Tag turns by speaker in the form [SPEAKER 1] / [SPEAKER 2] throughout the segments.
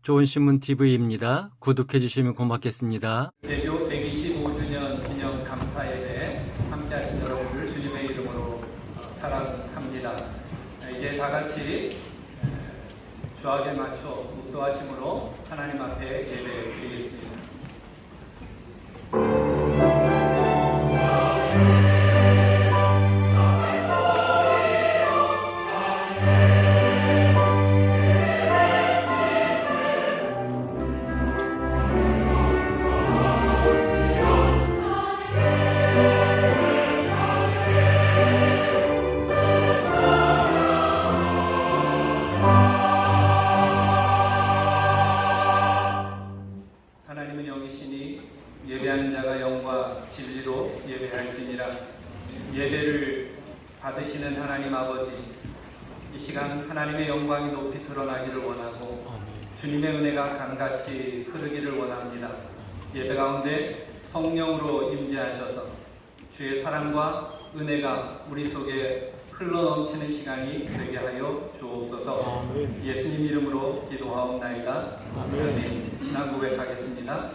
[SPEAKER 1] 좋은신문TV입니다. 구독해 주시면 고맙겠습니다.
[SPEAKER 2] 개교 125주년 기념 감사예배 함께 하신 여러분들 주님의 이름으로 사랑합니다. 이제 다 같이 주악에 맞춰 묵도하심으로 하나님 앞에 예배 드리겠습니다. 하나님은 영이시니 예배하는 자가 영과 진리로 예배할지니라. 예배를 받으시는 하나님 아버지, 이 시간 하나님의 영광이 높이 드러나기를 원하고 주님의 은혜가 강같이 흐르기를 원합니다. 예배 가운데 성령으로 임재하셔서 주의 사랑과 은혜가 우리 속에 흘러넘치는 시간이 되게 하여 주옵소서. 예수님 이름으로 기도하옵나이다. 아멘. 신앙 고백하겠습니다.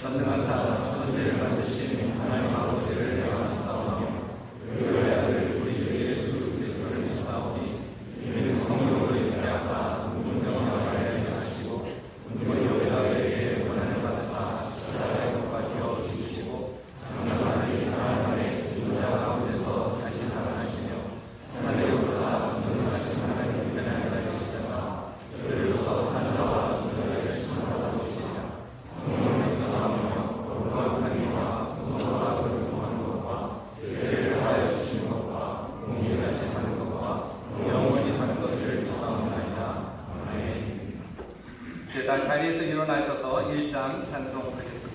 [SPEAKER 2] 전능하사 천지를 만드신 하나님 아버지를 내가 믿사오며 그의 아들 우리 주 예수 그리스도를 믿사오니 이는 성령으로 인하여서 운명을 알게 하시고 운명이 오래가게 원한을 받으사 십자가에 못 박혀 죽으시고 장사하니 사흘 만에 죽은 자 가운데서 다시 살아나시며 하늘에 오르사 전능하신 하나님 은혜를 가지시다가 그리로서 산 자와 죽은 자를 심판하러 오시리라. 성령의 사사하며 거룩한 이와 성도가 서로 통하는 것과 죄를 사하여 주시는 것과 공의를 같이 사는 것과 영원히 사는 것을 믿사옵나이다. 아멘. 이제 다 자리에서 일어나셔서 1장 찬송하겠습니다.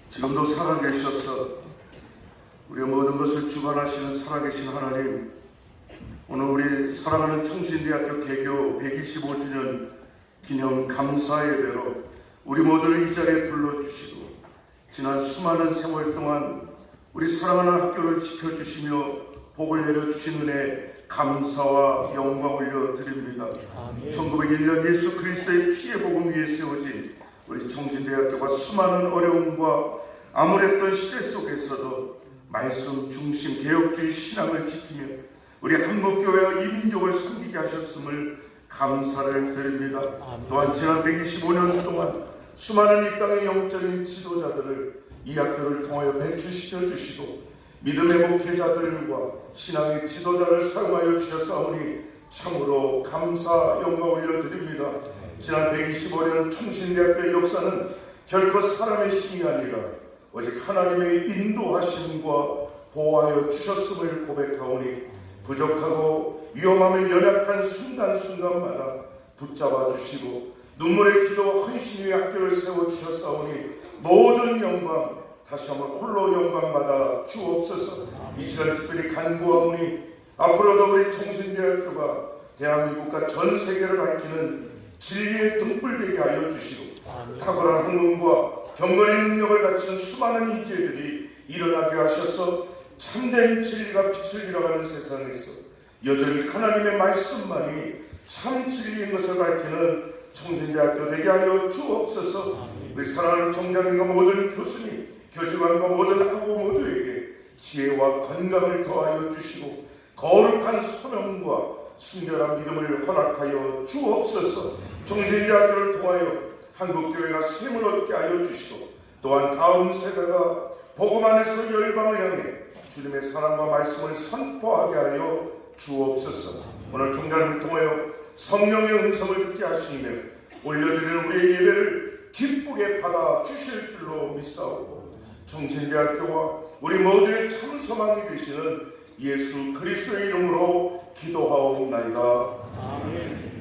[SPEAKER 3] 지금도 살아계셔서 우리의 모든 것을 주관하시는 살아계신 하나님, 오늘 우리 사랑하는 청신대학교 개교 125주년 기념 감사예배로 우리 모두를 이 자리에 불러주시고 지난 수많은 세월 동안 우리 사랑하는 학교를 지켜주시며 복을 내려주신 은혜 감사와 영광 올려드립니다. 1901년 예수 그리스도의 피의 복음 위에 세워진 우리 청신대학교가 수많은 어려움과 암울했던 시대 속에서도 말씀 중심 개혁주의 신앙을 지키며 우리 한국교회와 이 민족을 섬기게 하셨음을 감사를 드립니다. 또한 지난 125년 동안 수많은 이 땅의 영적인 지도자들을 이 학교를 통하여 배출시켜 주시고 믿음의 목회자들과 신앙의 지도자를 사용하여 주셨사오니 참으로 감사 영광 올려드립니다. 지난 125년 청신대학교의 역사는 결코 사람의 힘이 아니라 오직 하나님의 인도하심과 보호하여 주셨음을 고백하오니 부족하고 위험함에 연약한 순간순간마다 붙잡아 주시고 눈물의 기도와 헌신 위에 학교를 세워주셨사오니 모든 영광 다시 한번 홀로 영광받아 주옵소서. 이 시간 특별히 간구하오니 앞으로도 우리 청신대학교가 대한민국과 전 세계를 밝히는 진리의 등불되게 하여 주시고 탁월한 학문과 경건의 능력을 갖춘 수많은 인재들이 일어나게 하셔서 참된 진리가 빛을 잃어가는 세상에서 여전히 하나님의 말씀만이 참 진리인 것을 밝히는 청신대학교 되게 하여 주옵소서. 우리 사랑하는 총장님과 모든 교수님, 교직원과 모든 학우 모두에게 지혜와 건강을 더하여 주시고 거룩한 소명과 순결한 믿음을 허락하여 주옵소서. 청신대학교를 통하여 한국교회가 셈을 얻게 하여 주시고 또한 다음 세대가 복음 안에서 열방을 향해 주님의 사랑과 말씀을 선포하게 하여 주옵소서. 오늘 중간을 통하여 성령의 음성을 듣게 하시며 올려드리는 우리의 예배를 기쁘게 받아 주실 줄로 믿사오고 청신대학교와 우리 모두의 참 소망이 되시는 예수 그리스도의 이름으로 기도하옵나이다. 아멘.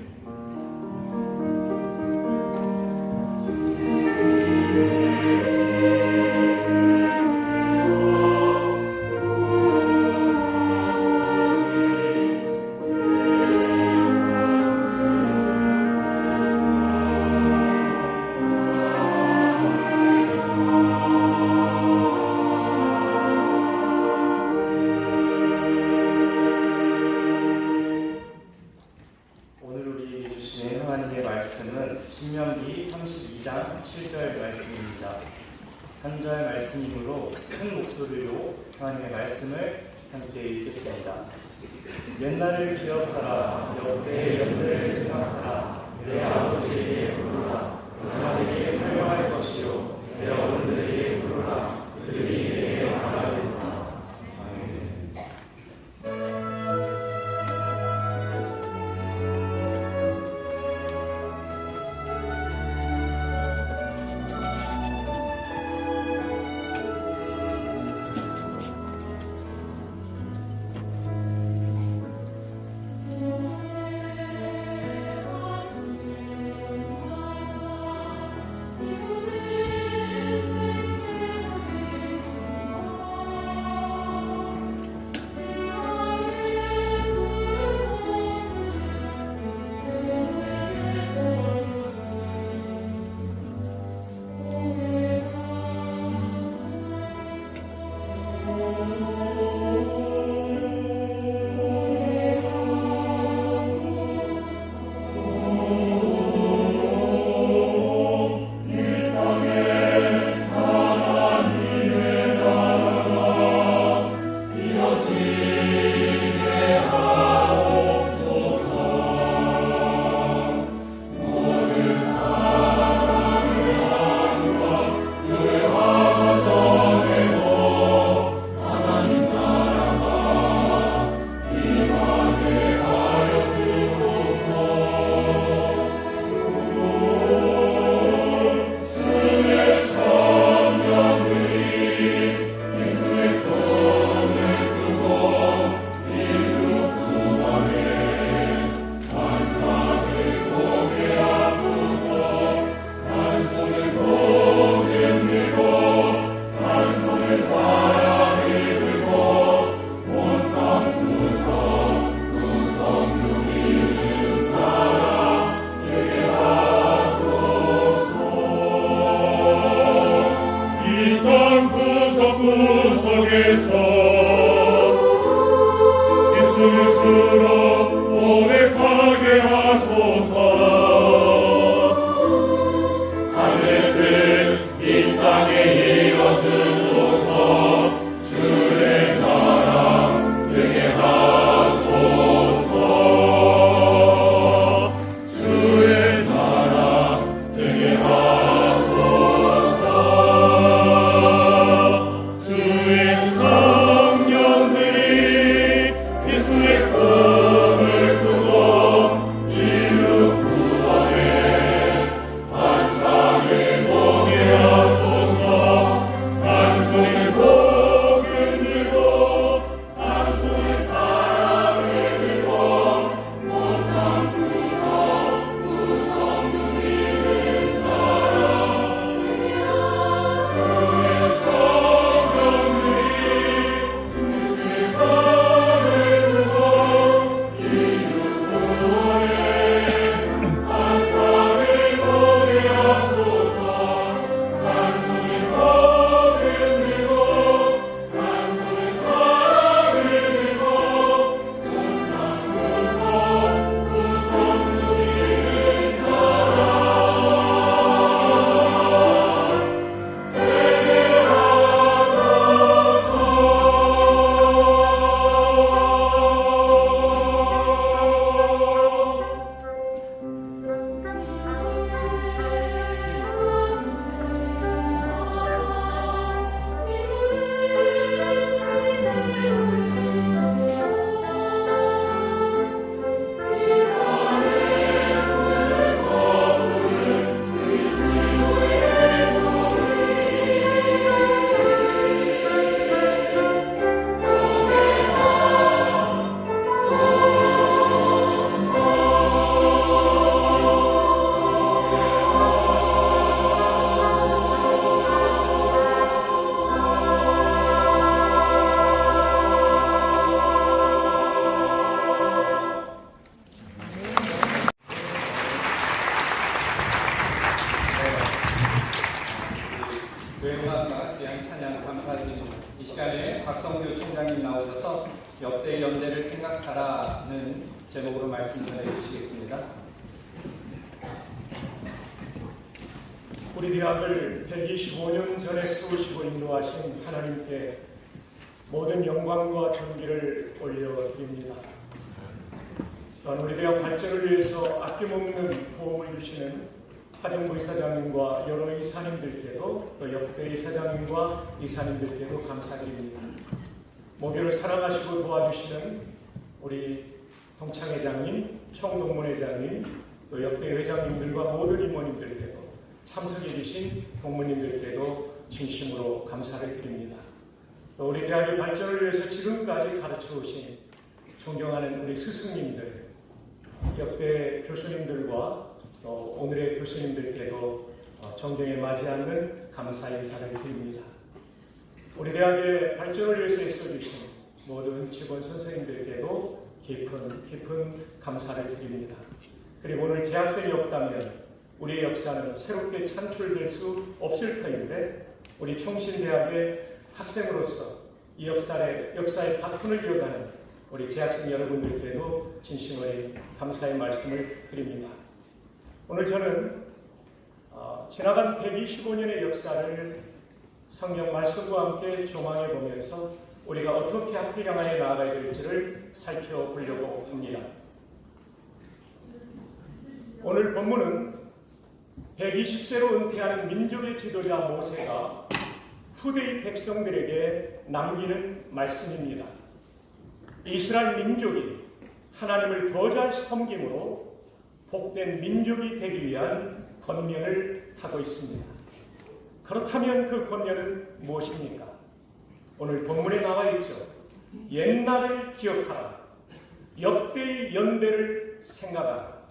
[SPEAKER 4] 신명기 32장 7절 말씀입니다. 한 절 말씀이므로 큰 목소리로 하나님의 말씀을 함께 읽겠습니다. 옛날을 기억하라. 역대의 연들을 생각하라. 내 아버지에게 물으라. 그들에게 설명할 것이요 내 어른들에게 물으라. 그들이 내게 말하리로다. 아멘.
[SPEAKER 5] 주의
[SPEAKER 2] 이 시간에 박성규 총장님 나오셔서 역대 연대를 생각하라는 제목으로 말씀 전해 주시겠습니다.
[SPEAKER 5] 우리 대학을 125년 전에 세우시고 인도하신 하나님께 모든 영광과 존귀를 올려드립니다. 또한 우리 대학 발전을 위해서 아낌없는 도움을 주시는 하정부 이사장님과 여러 이사님들께도 또 역대 이사장님과 이사님들께도 감사드립니다. 모교를 사랑하시고 도와주시는 우리 동창회장님, 총동문회장님, 또 역대 회장님들과 모든 임원님들께도 참석해주신 동문님들께도 진심으로 감사를 드립니다. 또 우리 대학의 발전을 위해서 지금까지 가르쳐 오신 존경하는 우리 스승님들, 역대 교수님들과 또 오늘의 교수님들께도 정경에 맞이하는 감사 인사를 드립니다. 우리 대학의 발전을 위해서 애써주신 모든 직원 선생님들께도 깊은 감사를 드립니다. 그리고 오늘 재학생이 없다면 우리의 역사는 새롭게 창출될 수 없을 터인데 우리 총신대학의 학생으로서 이 역사의 바톤을 이어가는 우리 재학생 여러분들께도 진심의 감사의 말씀을 드립니다. 오늘 저는 지나간 125년의 역사를 성경 말씀과 함께 조망해 보면서 우리가 어떻게 앞을 향하여 나아가야 될지를 살펴보려고 합니다. 오늘 본문은 120세로 은퇴하는 민족의 지도자 모세가 후대의 백성들에게 남기는 말씀입니다. 이스라엘 민족이 하나님을 더 잘 섬김으로 복된 민족이 되기 위한 권면을 하고 있습니다. 그렇다면 그 권면은 무엇입니까? 오늘 본문에 나와 있죠. 옛날을 기억하라. 역대의 연대를 생각하라.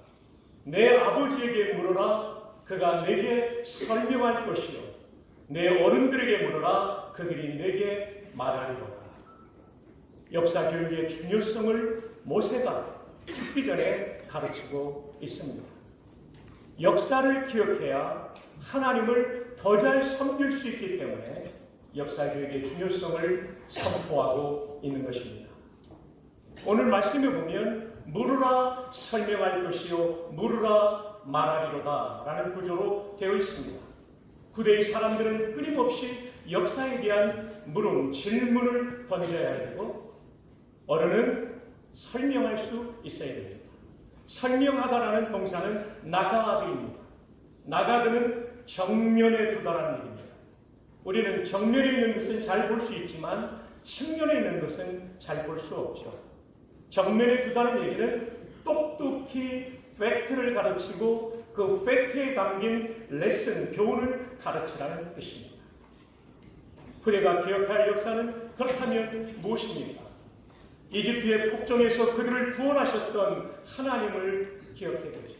[SPEAKER 5] 내 아버지에게 물어라. 그가 내게 설명할 것이요. 내 어른들에게 물어라. 그들이 내게 말하리로다. 역사 교육의 중요성을 모세가 죽기 전에 가르치고 있습니다. 역사를 기억해야 하나님을 더 잘 섬길 수 있기 때문에 역사 교육의 중요성을 선포하고 있는 것입니다. 오늘 말씀에 보면 물으라 설명할 것이요 물으라 말하리로다 라는 구조로 되어 있습니다. 구대의 사람들은 끊임없이 역사에 대한 물음, 질문을 던져야 되고 어른은 설명할 수 있어야 됩니다. 설명하다라는 동사는 나가드입니다. 나가드는 정면에 두다라는 얘기입니다. 우리는 정면에 있는 것은 잘 볼 수 있지만 측면에 있는 것은 잘 볼 수 없죠. 정면에 두다는 얘기는 똑똑히 팩트를 가르치고 그 팩트에 담긴 레슨, 교훈을 가르치라는 뜻입니다. 후대가 기억할 역사는 그렇다면 무엇입니까? 이집트의 폭정에서 그들을 구원하셨던 하나님을 기억해야 되죠.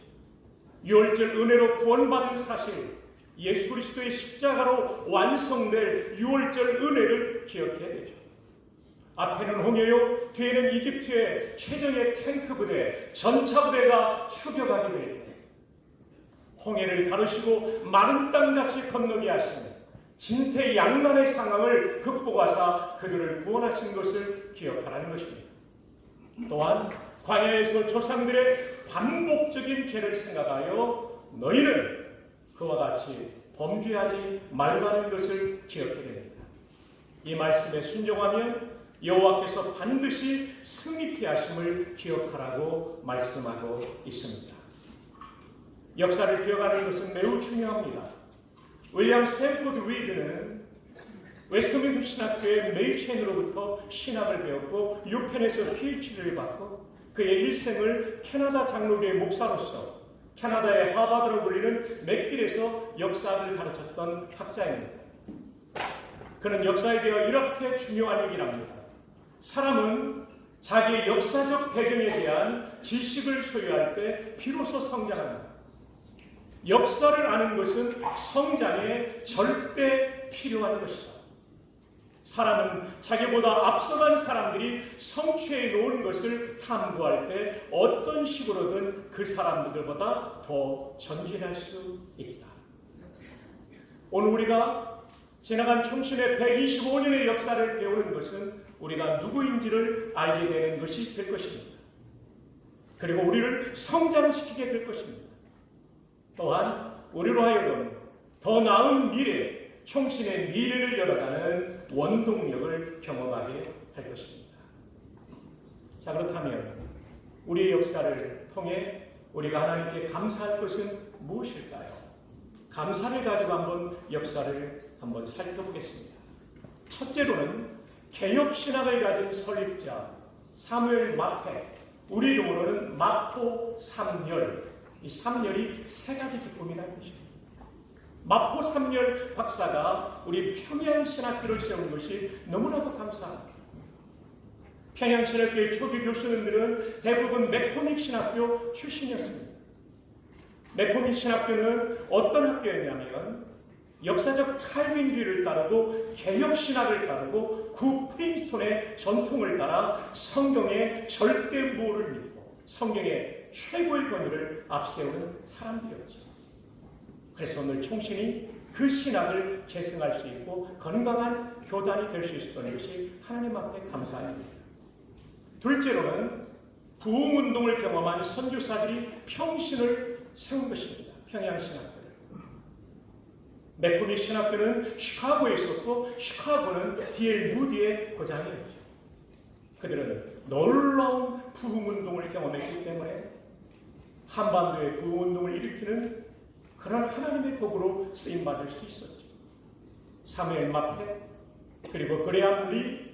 [SPEAKER 5] 유월절 은혜로 구원받은 사실, 예수 그리스도의 십자가로 완성될 유월절 은혜를 기억해야 되죠. 앞에는 홍해요, 뒤에는 이집트의 최정예 탱크 부대, 전차 부대가 추격하게 될 때 홍해를 가르시고 마른 땅같이 건너게 하시는 진퇴양난의 상황을 극복하사 그들을 구원하신 것을 기억하라는 것입니다. 또한 광야에서 조상들의 반복적인 죄를 생각하여 너희는 그와 같이 범죄하지 말라는 것을 기억해야 됩니다. 이 말씀에 순종하면 여호와께서 반드시 승리케 하심을 기억하라고 말씀하고 있습니다. 역사를 기억하는 것은 매우 중요합니다. 윌리엄 스탠포드 리드는 웨스트민스터 신학교의 메이첸으로부터 신학을 배웠고 유펜에서 PhD를 받고 그의 일생을 캐나다 장로교의 목사로서 캐나다의 하버드로 불리는 맥길에서 역사를 가르쳤던 학자입니다. 그는 역사에 대해 이렇게 중요한 얘기를 합니다. 사람은 자기의 역사적 배경에 대한 지식을 소유할 때 비로소 성장합니다. 역사를 아는 것은 성장에 절대 필요한 것이다. 사람은 자기보다 앞서간 사람들이 성취해 놓은 것을 탐구할 때 어떤 식으로든 그 사람들보다 더 전진할 수 있다. 오늘 우리가 지나간 총신의 125년의 역사를 배우는 것은 우리가 누구인지를 알게 되는 것이 될 것입니다. 그리고 우리를 성장시키게 될 것입니다. 또한 우리로 하여금 더 나은 미래, 총신의 미래를 열어가는 원동력을 경험하게 할 것입니다. 자, 그렇다면 우리의 역사를 통해 우리가 하나님께 감사할 것은 무엇일까요? 감사를 가지고 한번 역사를 한번 살펴보겠습니다. 첫째로는 개혁신학을 가진 설립자 사무엘 마페, 우리 이름으로는 마포 삼열, 이 삼열이 세 가지 기쁨이라는 것입니다. 마포 삼열 박사가 우리 평양신학교를 세운 것이 너무나도 감사합니다. 평양신학교의 초기 교수님들은 대부분 맥코믹 신학교 출신이었습니다. 맥코믹 신학교는 어떤 학교였냐면 역사적 칼빈주의를 따르고 개혁신학을 따르고 구 프린스톤의 전통을 따라 성경의 절대무를 믿고 성경의 최고의 권위를 앞세우는 사람들이었죠. 그래서 오늘 총신이 그 신학을 계승할 수 있고 건강한 교단이 될 수 있었던 것이 하나님 앞에 감사한 일입니다. 둘째로는 부흥운동을 경험한 선교사들이 평신을 세운 것입니다. 평양신학교를. 맥코믹 신학교는 시카고에 있었고 시카고는 D.L. 무디의 고장이었죠. 그들은 놀라운 부흥운동을 경험했기 때문에 한반도의 부흥운동을 일으키는 그런 하나님의 도구로 쓰임받을 수 있었죠. 사무엘 마페 그리고 그레암 리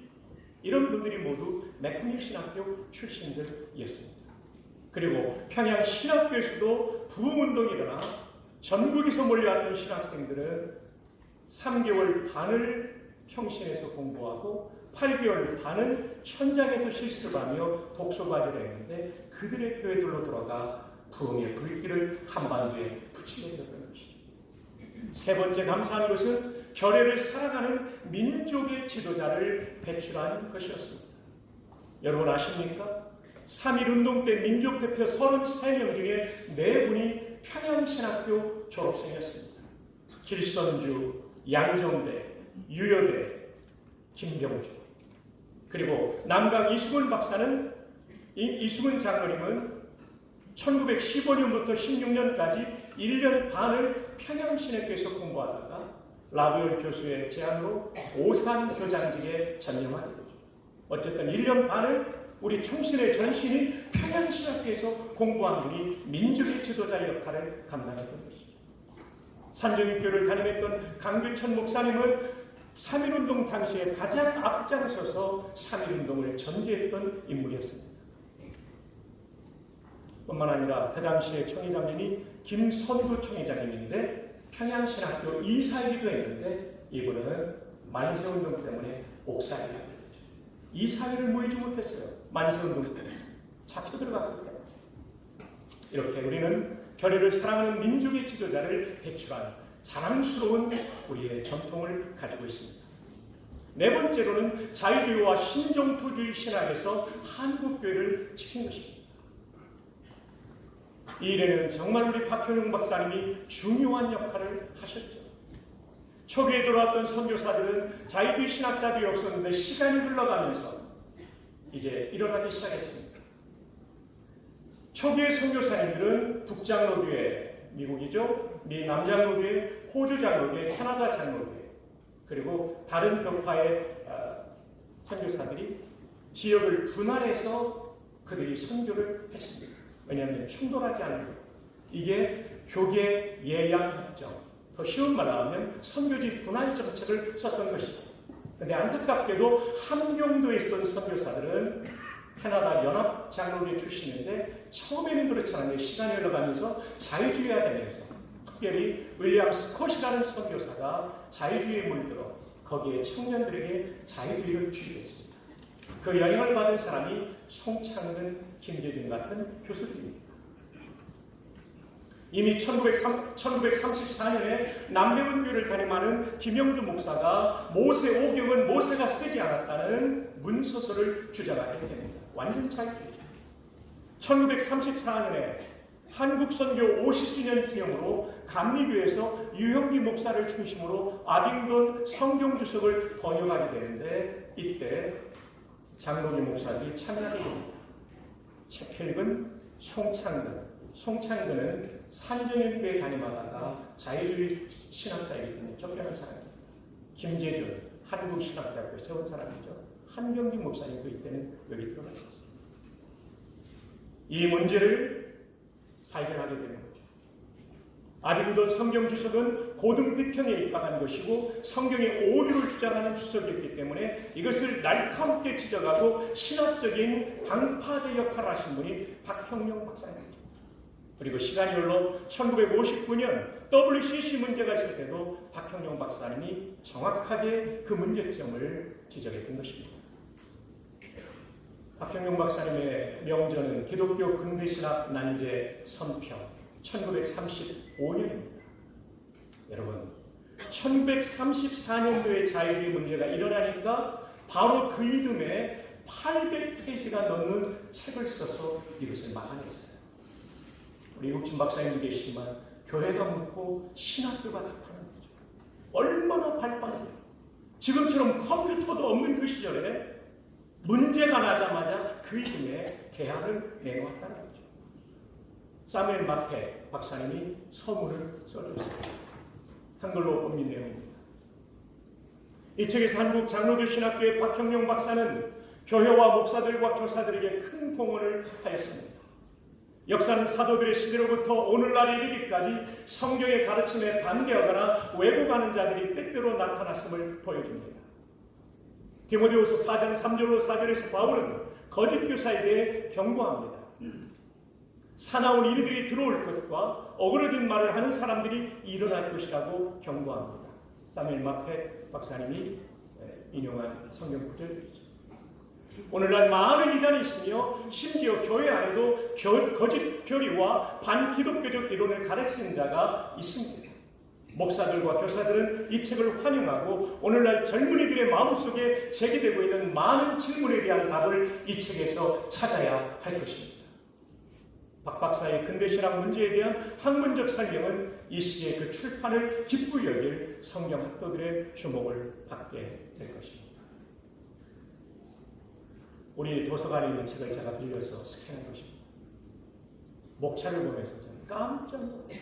[SPEAKER 5] 이런 분들이 모두 맥코믹 신학교 출신들이었습니다. 그리고 평양 신학교에서도 부흥운동이 일어나 전국에서 몰려왔던 신학생들은 3개월 반을 평신에서 공부하고 8개월 반은 현장에서 실습하며 독서과제를 했는데 그들의 교회들로 돌아가 부흥의 불길을 한반도에 붙이게 되었던 것이죠. 세 번째 감사한 것은 결례를 살아가는 민족의 지도자를 배출한 것이었습니다. 여러분 아십니까? 3.1운동 때 민족대표 33명 중에 4분이 평양신학교 졸업생이었습니다. 길선주, 양정대, 유여대, 김병주. 그리고 남강 이수근 박사는 이수근 장로님은 1915년부터 16년까지 1년 반을 평양신학교에서 공부하다가 라비올 교수의 제안으로 오산 교장직에 전념하게 되죠. 어쨌든 1년 반을 우리 총신의 전신인 평양신학교에서 공부한 분이 민족의 지도자 역할을 감당했던 것이죠. 산정교를 담임했던 강규천 목사님은 3.1운동 당시에 가장 앞장서서 3.1운동을 전개했던 인물이었습니다. 뿐만 아니라 그 당시에 총회장님이 김선두 총회장님인데 평양신학교 이사이기도 했는데 이분은 만세운동 때문에 옥살이가 됐죠. 이사회를 모이지 못했어요. 만세운동 때문에 잡혀 들어갔기 때문에. 이렇게 우리는 결례를 사랑하는 민족의 지도자를 배출한 자랑스러운 우리의 전통을 가지고 있습니다. 네 번째로는 자유주의와 신정토주의 신학에서 한국교회를 지킨 것입니다. 이 일에는 정말 우리 박현용 박사님이 중요한 역할을 하셨죠. 초기에 들어왔던 선교사들은 자유주의 신학자들이 없었는데 시간이 흘러가면서 이제 일어나기 시작했습니다. 초기의 선교사님들은 북장로교회, 미국이죠. 미 남장로교회, 호주 장로교회, 캐나다 장로교회 그리고 다른 교파의 선교사들이 지역을 분할해서 그들이 선교를 했습니다. 왜냐하면 충돌하지 않는 것. 이게 교계 예양협정. 더 쉬운 말로 하면 선교지 분할 정책을 썼던 것이죠. 그런데 안타깝게도 함경도에 있던 선교사들은 캐나다 연합 장로교 출신인데 처음에는 그렇지 않은데 시간이 흘러가면서 자유주의화되면서 특별히 윌리엄 스콧이라는 선교사가 자유주의에 물들어 거기에 청년들에게 자유주의를 주입했습니다. 그 영향을 받은 사람이 송창근, 김재준 같은 교수들입니다. 이미 1934년에 남대문교회를 담임하는 김영주 목사가 모세 오경은 모세가 쓰지 않았다는 문서서를 주장하게 됩니다. 완전 자유주의죠. 1934년에 한국선교 50주년 기념으로 감리교에서 유형기 목사를 중심으로 아빙돈 성경주석을 번역하게 되는데 이때 장로교 목사들이 참여하게 됩니다. 최필근, 송창근은 산정연교에 다니다가 자유주의 신학자이기 때문에 쫓겨난 사람입니다. 김재준, 한국신학대학교 세운 사람이죠. 한경기 목사님도 이때는 여기 들어가셨습니다. 이 문제를 발견하게 되는 거죠. 아빙돈 성경주석은 고등비평에 입각한 것이고 성경의 오류를 주장하는 주석이었기 때문에 이것을 날카롭게 지적하고 신학적인 방파제 역할을 하신 분이 박형룡 박사님이죠. 그리고 시간이 흘러 1959년 WCC 문제가 있을 때도 박형룡 박사님이 정확하게 그 문제점을 지적했던 것입니다. 박형룡 박사님의 명저는 기독교 근대신학 난제 선평 1935년입니다. 여러분, 1934년도에 자유주의 문제가 일어나니까 바로 그 이듬해 800페이지가 넘는 책을 써서 이것을 막아냈어요. 우리 육진 박사님도 계시지만 교회가 묻고 신학교가 답하는 거죠. 얼마나 발빠르냐. 지금처럼 컴퓨터도 없는 그 시절에 문제가 나자마자 그 이듬해 대안을 내놓았다는 거죠. 사무엘 마페 박사님이 서문을 써줬습니다. 한글로 옮긴 내용입니다. 이 책에서 한국 장로교 신학교의 박형룡 박사는 교회와 목사들과 교사들에게 큰 공헌을 하였습니다. 역사는 사도들의 시대로부터 오늘날에 이르기까지 성경의 가르침에 반대하거나 왜곡하는 자들이 때때로 나타났음을 보여줍니다. 디모데후서 4장 3절로 4절에서 바울은 거짓 교사에 대해 경고합니다. 사나운 이들이 들어올 것과 어그러진 말을 하는 사람들이 일어날 것이라고 경고합니다. 사무엘 마페 박사님이 인용한 성경 구절들이죠. 오늘날 많은 이단이 있으며 심지어 교회 안에도 거짓 교리와 반기독교적 이론을 가르치는 자가 있습니다. 목사들과 교사들은 이 책을 환영하고 오늘날 젊은이들의 마음속에 제기되고 있는 많은 질문에 대한 답을 이 책에서 찾아야 할 것입니다. 박 박사의 근대신학 문제에 대한 학문적 설명은 이 시기에 그 출판을 기쁘게 여길 성경 학도들의 주목을 받게 될 것입니다. 우리 도서관에 있는 책을 제가 빌려서 스캔한 것입니다. 목차를 보면서 저는 깜짝 놀랐어요.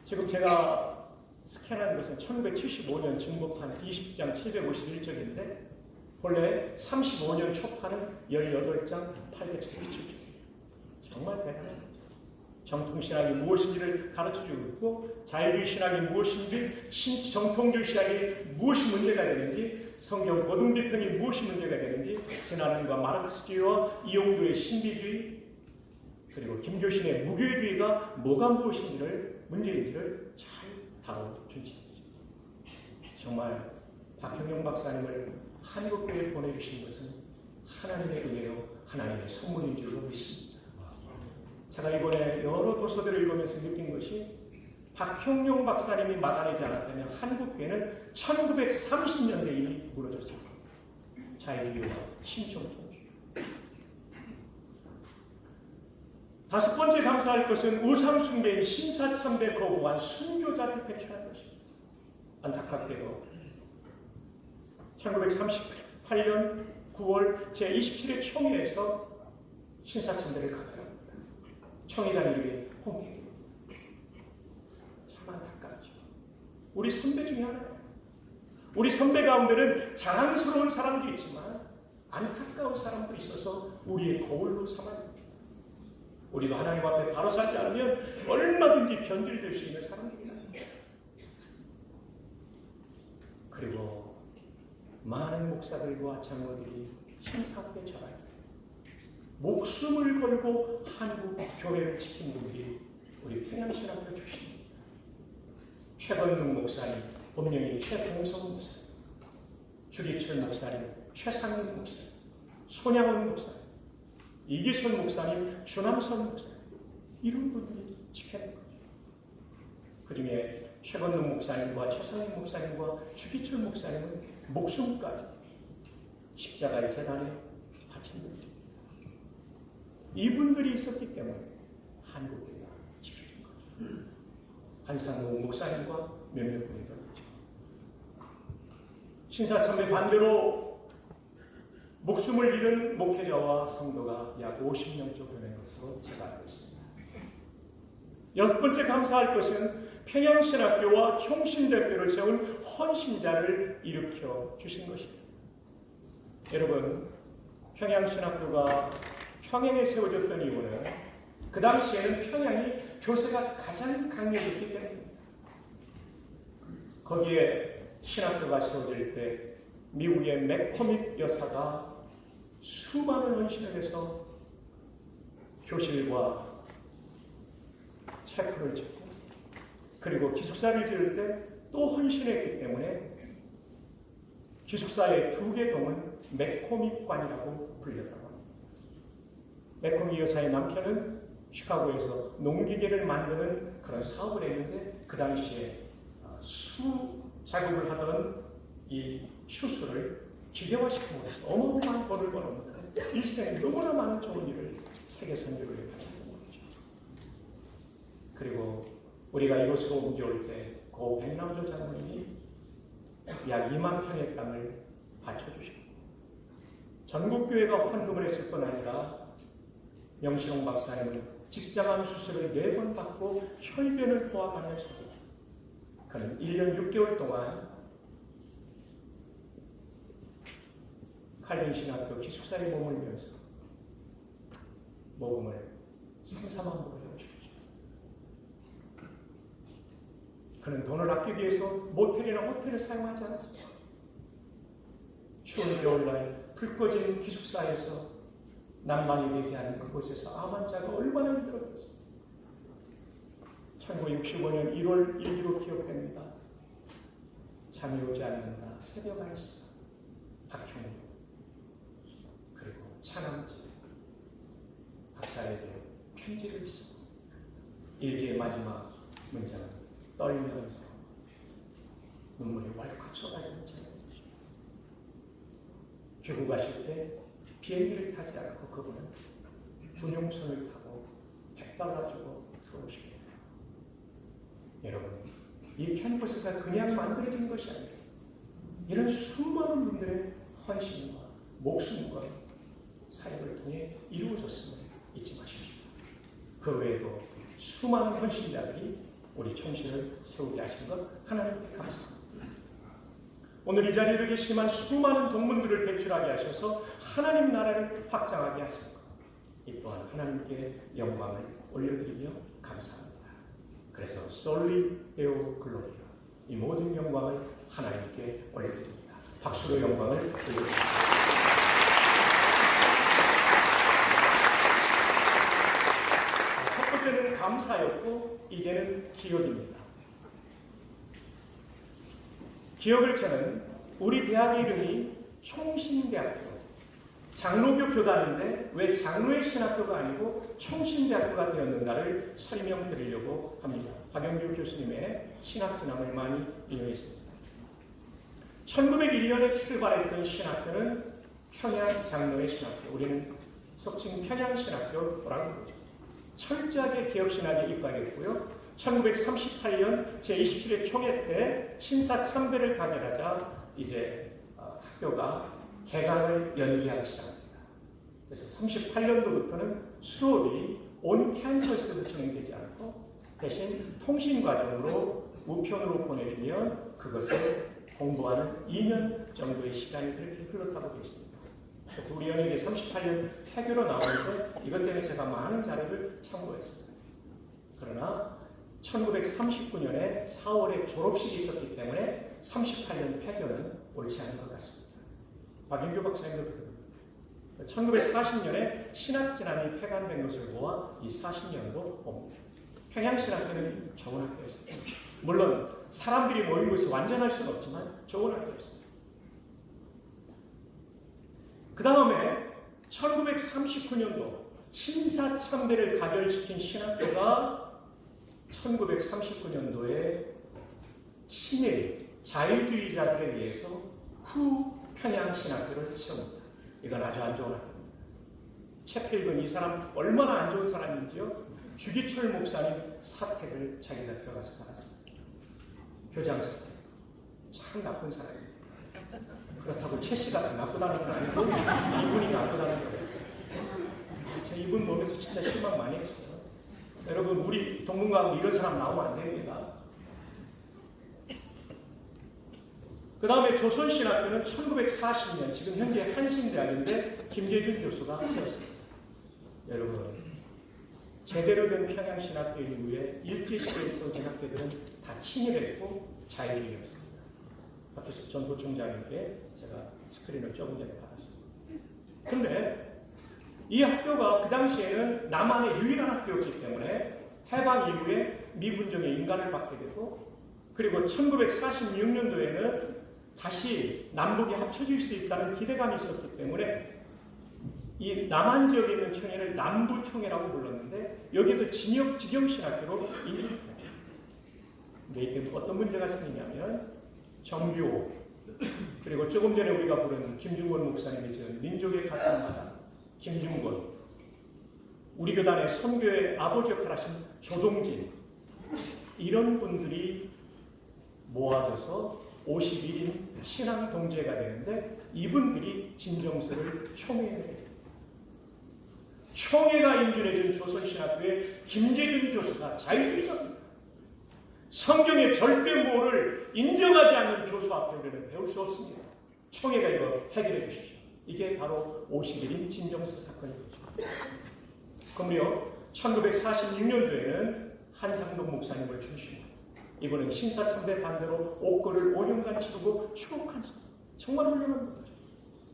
[SPEAKER 5] 지금 제가 스캔한 것은 1975년 증보판 20장 751쪽인데 본래 35년 초판은 18장 877쪽이에요. 정말 대단한 거죠. 정통신학이 무엇인지를 가르쳐주고 있고 자유주의 신학이 무엇인지 정통주의 신학이 무엇이 문제가 되는지 성경 고등비평이 무엇이 문제가 되는지 스나른과 마르크스주의와 이용도의 신비주의 그리고 김교신의 무교회주의가 뭐가 무엇인지를 문제인지를 잘 다뤄준 책이죠. 정말 박형룡 박사님을 한국교회에 보내주신 것은 하나님의 은혜요 하나님의 선물인 줄로 믿습니다. 제가 이번에 여러 도서들을 읽으면서 느낀 것이 박형룡 박사님이 막아내지 않았다면 한국교회는 1930년대에 이미 무너졌을 겁니다. 자유주의와 신종통주의. 다섯 번째 감사할 것은 우상숭배인 신사참배 거부한 순교자를 배출한 것입니다. 안타깝게도 1938년 9월 제27회 총회에서 신사참배를 가져갑니다. 총회장 이름이 홍택입니다. 참 안타깝죠. 우리 선배 중에 하나예요. 우리 선배 가운데는 자랑스러운 사람도 있지만 안타까운 사람도 있어서 우리의 거울로 삼아야 됩니다. 우리도 하나님 앞에 바로 서지 않으면 얼마든지 변질될 수 있는 사람들이다. 그리고 많은 목사들과 장로들이 신사업에 절하게 목숨을 걸고 한국 교회를 지킨 분들이 우리 평양신학교 출신입니다. 최건능 목사님, 본명이 최동성 목사님, 주기철 목사님, 최상민 목사님, 손양원 목사님, 이기선 목사님, 주남선 목사님 이런 분들이 지켜낸 거죠. 그 중에 최건능 목사님과 최상민 목사님과 주기철 목사님은 목숨까지 십자가의 재단에 바친 분들입니다. 이분들이 있었기 때문에 한국교회가 지켜진 거죠. 한상무 목사님과 몇몇 분이 더 있죠. 신사참배 반대로 목숨을 잃은 목회자와 성도가 약 50명 정도 되는 것으로 제가 알고 있습니다. 여섯 번째 감사할 것은 평양신학교와 총신대학교를 세운 헌신자를 일으켜 주신 것입니다. 여러분, 평양신학교가 평양에 세워졌던 이유는 그 당시에는 평양이 교세가 가장 강력했기 때문입니다. 거기에 신학교가 세워질 때 미국의 맥코밋 여사가 수많은 헌신을 해서 교실과 체크를 짓고 그리고 기숙사를 지을 때 또 헌신했기 때문에 기숙사의 2개 동은 맥코밋관이라고 불렸다고 합니다. 맥코밋 여사의 남편은 시카고에서 농기계를 만드는 그런 사업을 했는데 그 당시에 수 작업을 하던 이 추수를 기계화시킴으로써 어마어마한 돈을 벌었는데 일생에 너무나 많은 좋은 일을 세계 선교를 했다는 거죠. 그리고 우리가 이곳으로 옮겨올 때 고 백남조 장로님이 약 2만 평의 땅을 바쳐주시고 전국교회가 헌금을 했을 뿐 아니라 명신홍 박사님은 직장암 수술을 4번 받고 혈변을 보아가면서도 그는 1년 6개월 동안 칼빈신학교 기숙사에 머물면서 모금을 3-4만 불을 해오셨죠. 그는 돈을 아끼기 위해서 모텔이나 호텔을 사용하지 않았습니다. 추운 겨울날 불 꺼진 기숙사에서 난방이 되지 않은 그곳에서 암 환자가 얼마나 힘들었겠어요. 1965년 1월 1일로 기억됩니다. 잠이 오지 않는다. 새벽 1시 박형도 그리고 차남지 박사에게 편지를 쓰고 일기의 마지막 문장은 떨면서 눈물이 왈칵 쏟아지는 장면이죠. 귀국하실 때 비행기를 타지 않고 그분은 군용선을 타고 $100 주고 들어오시게 돼요. 여러분, 이 캠퍼스가 그냥 만들어진 것이 아니에요. 이런 수많은 분들의 헌신과 목숨과 사역을 통해 이루어졌음을 잊지 마십시오. 그 외에도 수많은 헌신자들이 우리 총신을 세우게 하신 것 하나님께 감사합니다. 오늘 이 자리에 계시지만 수많은 동문들을 배출하게 하셔서 하나님 나라를 확장하게 하신 것, 이 또한 하나님께 영광을 올려드리며 감사합니다. 그래서 솔리 데오 글로리아, 이 모든 영광을 하나님께 올려드립니다. 박수로 영광을 올려드립니다. 첫 번째는 감사였고 이제는 기억입니다. 기억을 저는 우리 대학의 이름이 총신대학교, 장로교 교단인데 왜 장로의 신학교가 아니고 총신대학교가 되었는가를 설명드리려고 합니다. 박영규 교수님의 신학진학을 많이 인용했습니다. 1901년에 출발했던 신학교는 평양 장로의 신학교, 우리는 속칭 평양신학교라고 부르죠. 철저하게 개혁신학에 입각했고요. 1938년 제27회 총회 때 신사참배를 가결하자 이제 학교가 개강을 연기하기 시작합니다. 그래서 38년도부터는 수업이 온 캠퍼스에서 진행되지 않고 대신 통신과정으로 우편으로 보내주면 그것을 공부하는 2년 정도의 시간이 그렇게 흘렀다고 되어 있습니다. 그래서 우리 연예계 38년 폐교로 나오는데 이것 때문에 제가 많은 자료를 참고했습니다. 그러나 1939년에 4월에 졸업식이 있었기 때문에 38년 폐교는 옳지 않은 것 같습니다. 박인규 박사님도 그렇습니다. 1940년에 신학진학이 폐간된 것을 모아 이 40년으로 봅니다. 평양신학교는 좋은 학교였습니다. 물론 사람들이 모인 곳이 완전할 수는 없지만 좋은 학교였습니다. 그 다음에 1939년도 신사참배를 가결시킨 신학교가 1939년도에 친일 자유주의자들에 의해서 후평양신학교를 세웁니다. 이건 아주 안 좋은 학교입니다. 채필근 이 사람 얼마나 안 좋은 사람인지요. 주기철 목사님 사택을 자기가 들어가서 살았습니다. 교장 사택. 참 나쁜 사람입니다. 그렇다고 최 씨가 더 나쁘다는 건 아니고 이분이 나쁘다는 거예요. 제가 이분 보면서 진짜 실망 많이 했어요. 여러분 우리 동문가고 이런 사람 나오면 안 됩니다. 그 다음에 조선신학교는 1940년 지금 현재 한신대학인데 김재준 교수가 세웠습니다. 여러분 제대로 된 평양신학교 이후에 일제시대에서 신학교들은 다 친일했고 자유주의였습니다. 박효석 전 도청장님께 제가 스크린을 조금 전에 받았습니다. 근데 이 학교가 그 당시에는 남한의 유일한 학교였기 때문에 해방 이후에 미군정의 인간을 받게 되고 그리고 1946년도에는 다시 남북이 합쳐질 수 있다는 기대감이 있었기 때문에 이 남한 지역에 있는 총회를 남부총회라고 불렀는데 여기에서 직영신학교로 인정합니다. 근데 이때 어떤 문제가 생기냐면 정규호 그리고 조금 전에 우리가 부른 김중권 목사님의 지은 민족의 가슴마다 김중권 우리 교단의 선교의 아버지 역할을 하신 조동진 이런 분들이 모아져서 51인 신앙 동제가 되는데 이분들이 진정서를 총회에 됩니다. 총회가 인준해준 조선신학교의 김재준 교수가 자유주의자입니다. 성경의 절대모를 인정하지 않는 교수 앞에 우리는 배울 수 없습니다. 총회가 이거 해결해 주십시오. 이게 바로 51인 진정서 사건이죠. 그럼요 1946년도에는 한상동 목사님을 중심으로 이번엔 신사참배 반대로 옥고를 5년간 치르고 추록한 정말 훌륭한 분이죠.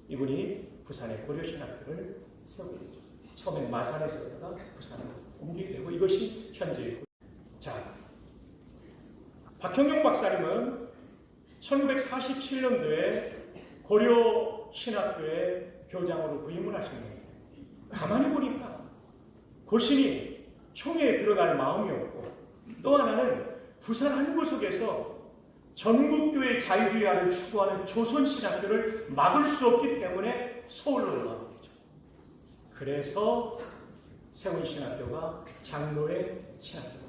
[SPEAKER 5] 이분이 부산의 고려신학교를 세우게 되죠. 처음엔 마산에 세우다가 부산으로 옮기게 되고 이것이 현재의 자 박형경 박사님은 1947년도에 고려신학교의 교장으로 부임을 하셨는데 가만히 보니까 고신이 총회에 들어갈 마음이 없고 또 하나는 부산 한 구석에서 전국교회 자유주의화를 추구하는 조선신학교를 막을 수 없기 때문에 서울로 올라가게 되죠. 그래서 세운 신학교가 장로의 신학교입니다.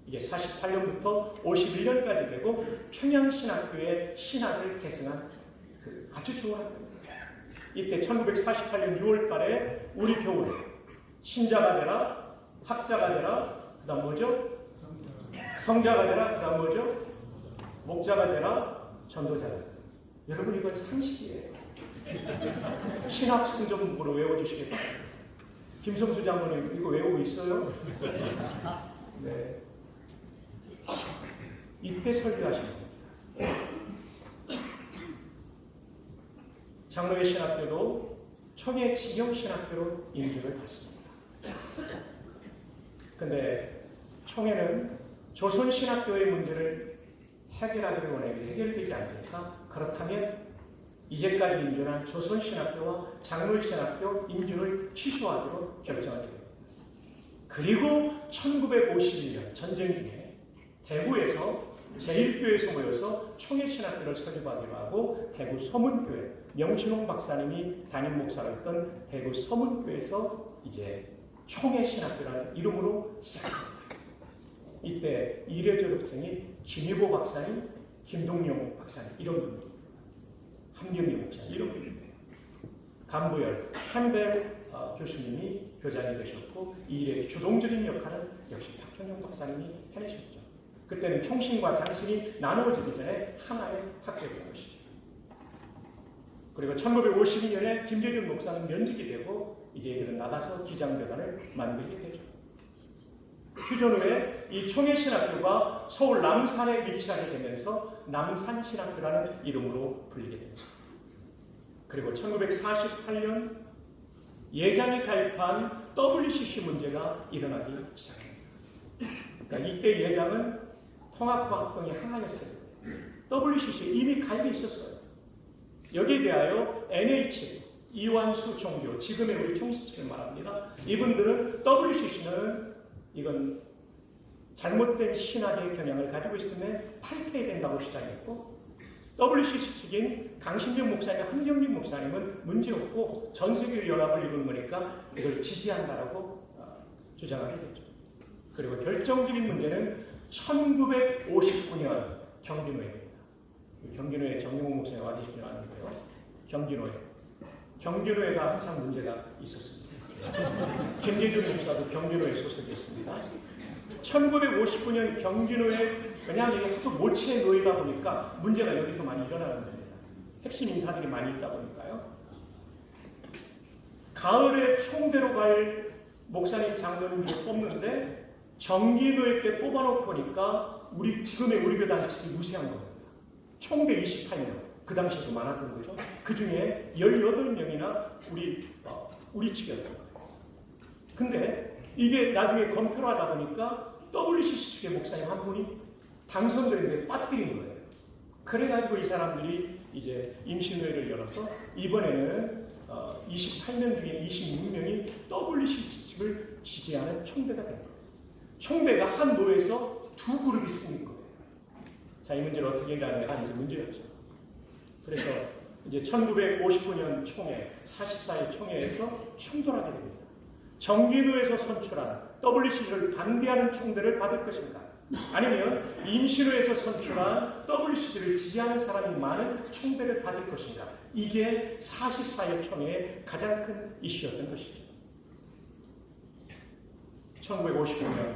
[SPEAKER 5] 이게 48년부터 51년까지 되고 평양신학교의 신학을 계승한 아주 좋은 학교입니다. 이때 1948년 6월 달에 우리 교회 신자가 되라, 학자가 되라, 그 다음 뭐죠? 성자가 되라, 그 다음 뭐죠? 목자가 되라, 전도자가 되라. 여러분 이건 상식이에요. 신학 성전부로 외워주시겠다. 김성수 장로님 이거 외우고 있어요? 네. 이때 설교하신 겁니다. 장로의 신학교도 총회 직영신학교로 인정을 받습니다. 근데 총회는 조선신학교의 문제를 해결하기를 원했는데 해결되지 않으니까 그렇다면 이제까지 인준한 조선신학교와 장로신학교 인준을 취소하기로 결정하게 됩니다. 그리고 1951년 전쟁 중에 대구에서 제1교회에서 모여서 총회신학교를 설립하기로 하고 대구 서문교회 명신홍 박사님이 담임 목사였던 대구 서문교회에서 이제 총회신학교라는 이름으로 시작합니다. 이때 이례 졸업생이 김희보 박사님, 김동용 박사님 이런 분들, 함경리 목사님 이런 분인데 간부열 한벨 교수님이 교장이 되셨고 이 일의 주동적인 역할은 역시 박형영 박사님이 해내셨죠. 그때는 총신과 장신이 나누어지기 전에 하나의 학교가 된 것이죠. 그리고 1952년에 김재준 목사는 면직이 되고 이제 이들은 나가서 기장교단을 만들게 되죠. 휴전 후에 이 총회신학교가 서울 남산에 위치하게 되면서 남산신학교라는 이름으로 불리게 됩니다. 그리고 1948년 예장이 가입한 WCC 문제가 일어나기 시작합니다. 그러니까 이때 예장은 통합과 합동이 하나였어요. WCC 이미 가입해 있었어요. 여기에 대하여 NH 이완수 종교, 지금의 우리 총수치를 말합니다. 이분들은 WCC는 이건 잘못된 신학의 경향을 가지고 있기 때문에 탈퇴해야 된다고 주장했고 WCC 측인 강신경 목사님, 한경림 목사님은 문제없고 전세계 연합을 이루는 거니까 이걸 지지한다라고 주장하게 됐죠. 그리고 결정적인 문제는 1959년 경기노예입니다. 경기노예 정용호 목사님 와주시지 않는데요. 경기노예가 항상 문제가 있었습니다. 김재준 목사도 경기노예 소속이었습니다. 1959년 경기노예, 왜냐하면 이게 하도 모치의 노예다 보니까 문제가 여기서 많이 일어나는 겁니다. 핵심 인사들이 많이 있다 보니까요. 가을에 총대로 갈 목사님 장로님들을 뽑는데 정기노예 때 뽑아놓고 보니까 지금의 우리 교단 측이 무시한 겁니다. 총대 28명, 그 당시에도 많았던 거죠. 그 중에 18명이나 우리 측이었던 거예요. 근데 이게 나중에 검표를 하다 보니까 WCC 측의 목사님 한 분이 당선되는데 빠뜨린 거예요. 그래가지고 이 사람들이 이제 임시노예를 열어서 이번에는 28명 중에 26명이 WCC 측을 지지하는 총대가 된 거예요. 총대가 한 노예에서 두 그룹이 생긴 거예요. 자, 이 문제를 어떻게 해결하느냐가 이제 문제였죠. 그래서 이제 1959년 총회, 44회 총회에서 충돌하게 됩니다. 정기노에서 선출한 WCC를 반대하는 총대를 받을 것인가? 아니면 임시노에서 선출한 WCC를 지지하는 사람이 많은 총대를 받을 것인가? 이게 44회 총회의 가장 큰 이슈였던 것이죠. 1959년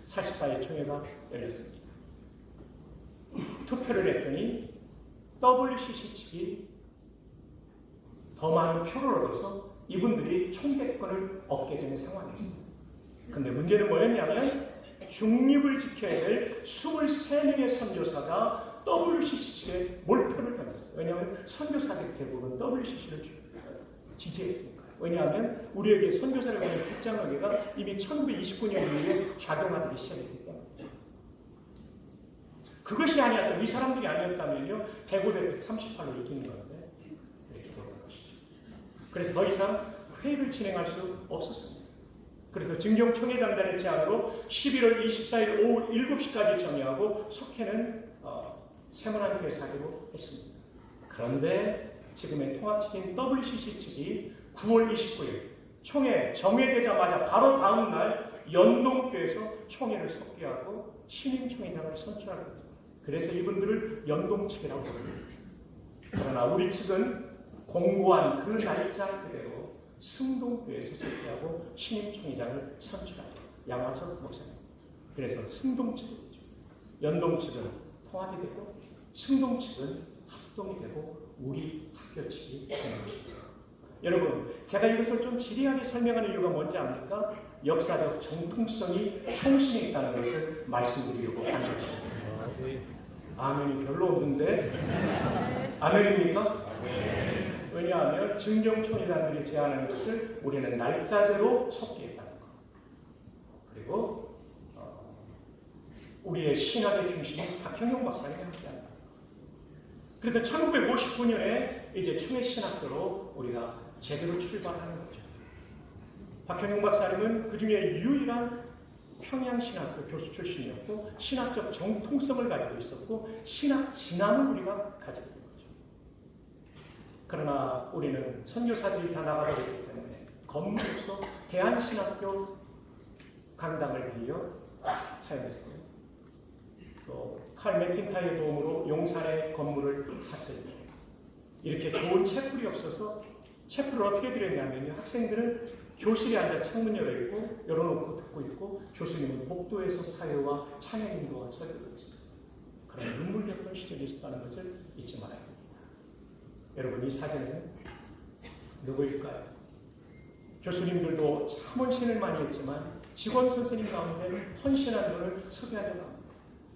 [SPEAKER 5] 44회 총회가 열렸습니다. 투표를 했더니 WCC 측이 더 많은 표를 얻어서 이분들이 총대권을 얻게 되는 상황이었습니다. 근데 문제는 뭐였냐면 중립을 지켜야 될 23명의 선교사가 WCC 측에 몰표를 던졌어요. 왜냐하면 선교사들이 대부분 WCC를 지지했으니까요. 왜냐하면 우리에게 선교사를 보낸 국장학회가 이미 1929년 이후에 작용하기 시작했기 때문이죠. 그것이 아니었다면, 이 사람들이 아니었다면요, 105대 138로 이기는 건데 이렇게 되는 것이죠. 그래서 더 이상 회의를 진행할 수 없었습니다. 그래서 증경총회장단의 제안으로 11월 24일 오후 7시까지 정의하고 속회는 세문안 회사기로 했습니다. 그런데 지금의 통합측인 WCC 측이 9월 29일 총회 정회되자마자 바로 다음 날 연동교에서 총회를 속개하고 신임총회장을 선출하게 됩니다. 그래서 이분들을 연동측이라고 부릅니다. 그러나 우리 측은 공고한 그 날짜 그대로 승동교에서 속개하고 신임총회장을 선출합니다. 양화석 목사님. 그래서 승동측이죠. 연동측은 통합이 되고 승동측은 합동이 되고 우리 학교 측이 되는 것입니다. 여러분, 제가 이것을 좀 지리하게 설명하는 이유가 뭔지 압니까? 역사적 정통성이 총신에 있다는 것을 말씀드리려고 하는 것입니다. 아멘이 별로 없는데 아멘입니까? 왜냐하면 증경총회장들이 제안한 것을 우리는 날짜대로 속개했다는 것. 그리고 우리의 신학의 중심이 박형용 박사님이 함께한다. 그래서 1959년에 이제 총회 신학교로 우리가 제대로 출발하는 거죠. 박형용 박사님은 그 중에 유일한 평양신학교 교수 출신이었고 신학적 정통성을 가지고 있었고 신학 진함을 우리가 가지고 있는 거죠. 그러나 우리는 선교사들이 다 나가버렸기 때문에 건물에서 대한신학교 강당을 빌려 사용했고요. 또 칼 맥킨타이의 도움으로 용산의 건물을 샀습니다. 이렇게 좋은 채플이 없어서 채플을 어떻게 드렸냐면요. 학생들은 교실에 앉아 창문 열어있고 열어놓고 듣고 있고 교수님은 복도에서 사회와 찬양 인도와 설교를 했어요. 그런 눈물 겪던 시절이 있었다는 것을 잊지 말아야 됩니다. 여러분, 이 사진은 누구일까요? 교수님들도 참 헌신을 많이 했지만 직원 선생님 가운데 헌신한 분을 소개하려고 합니다.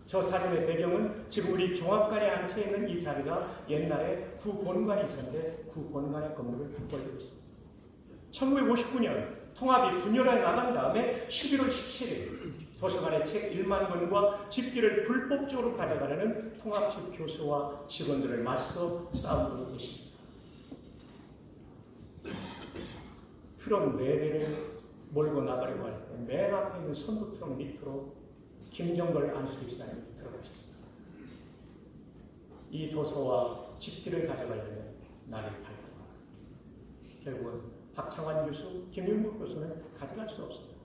[SPEAKER 5] 저 사진의 배경은 지금 우리 종합관에 앉혀 있는 이 자리가 옛날에 구 본관이 있었는데 구 본관의 건물을 벌리고 있습니다. 1959년 통합이 분열해 나간 다음에 11월 17일 도서관에 책 1만 권과 집기를 불법적으로 가져가려는 통합측 교수와 직원들을 맞서 싸운 분이 계십니다. 트럭 4대를 몰고 나가려고 할 때 맨 앞에 있는 선두 트럭 밑으로 김정걸 안수집사님이 들어가셨습니다. 이 도서와 집기를 가져가려면 나를 밟고 결국은 박창환 교수, 김윤국 교수는 가져갈 수 없습니다.